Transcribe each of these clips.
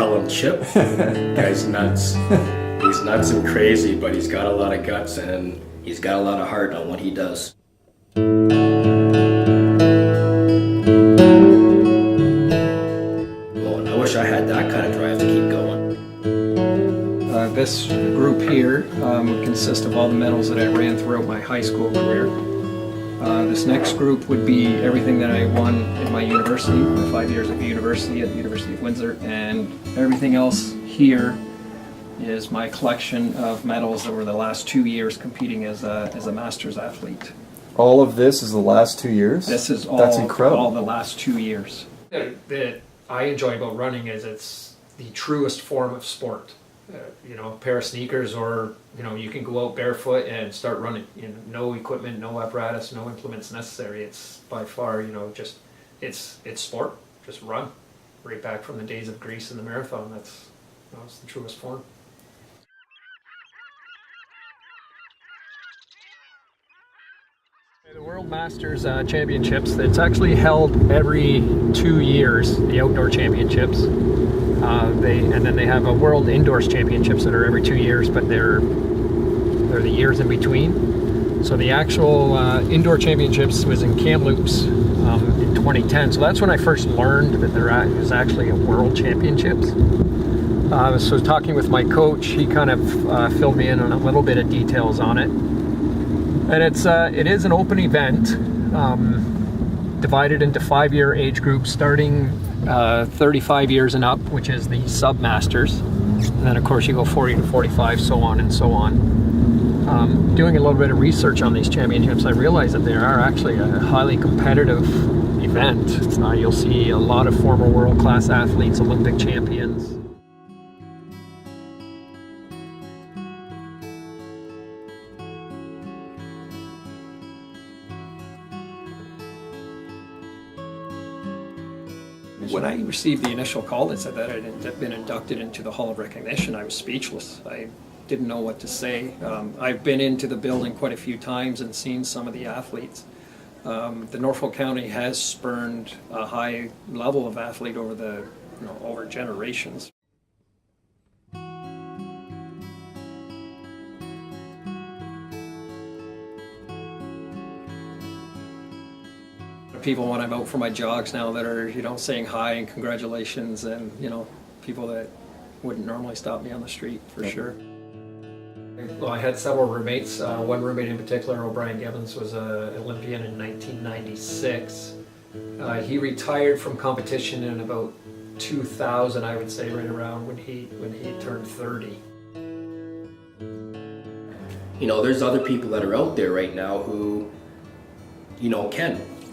call him Chip. Guy's nuts. He's nuts and crazy, but he's got a lot of guts and he's got a lot of heart on what he does. Oh, and I wish I had that kind of drive to keep going. This group here would consist of all the medals that I ran throughout my high school career. This next group would be everything that I won in my university, my 5 years of university at the University of Windsor, and everything else here is my collection of medals over the last 2 years competing as a masters athlete. All of this is the last 2 years? This is That's incredible. all the last 2 years. That I enjoy about running is it's the truest form of sport. You know, a pair of sneakers, or you can go out barefoot and start running. No equipment, no apparatus, no implements necessary. It's by far, just it's sport. Just run, right back from the days of Greece and the marathon. That's it's the truest form. The World Masters Championships, it's actually held every 2 years, the outdoor championships. And then they have a World Indoors Championships that are every 2 years, but they're the years in between. So the actual indoor championships was in Kamloops in 2010. So that's when I first learned that there was actually a World Championships. So talking with my coach, he kind of filled me in on a little bit of details on it. And it is an open event, divided into 5-year age groups, starting 35 years and up, which is the sub-masters. And then of course you go 40 to 45, so on and so on. Doing a little bit of research on these championships, I realized that they are actually a highly competitive event. You'll see a lot of former world-class athletes, Olympic champions. When I received the initial call that said that I had been inducted into the Hall of Recognition, I was speechless. I didn't know what to say. I've been into the building quite a few times and seen some of the athletes. The Norfolk County has spurned a high level of athlete over over generations. People when I'm out for my jogs now that are saying hi and congratulations, and people that wouldn't normally stop me on the street for sure. Well, I had several roommates. One roommate in particular, O'Brien Gibbons, was an Olympian in 1996. He retired from competition in about 2000, I would say, right around when he turned 30. There's other people that are out there right now who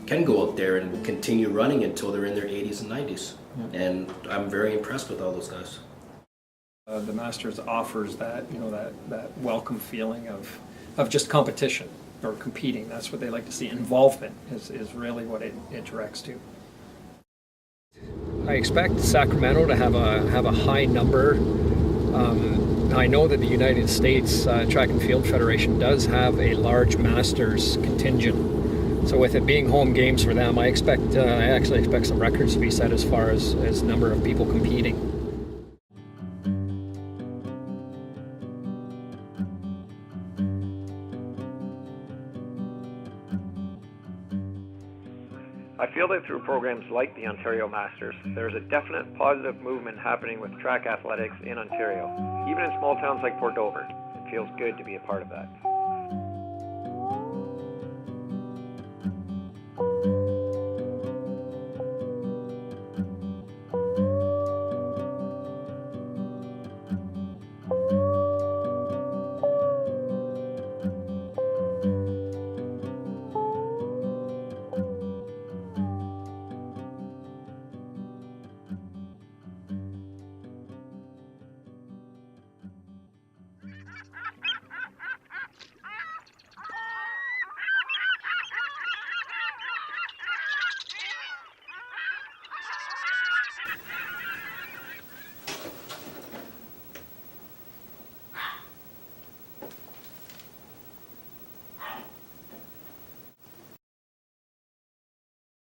can go out there and will continue running until they're in their 80s and 90s. Yeah. And I'm very impressed with all those guys. The Masters offers that that welcome feeling of just competition or competing. That's what they like to see. Involvement is really what it directs to. I expect Sacramento to have a high number. I know that the United States Track and Field Federation does have a large Masters contingent. So with it being home games for them, I actually expect some records to be set as far as number of people competing. I feel that through programs like the Ontario Masters, there is a definite positive movement happening with track athletics in Ontario. Even in small towns like Port Dover, it feels good to be a part of that.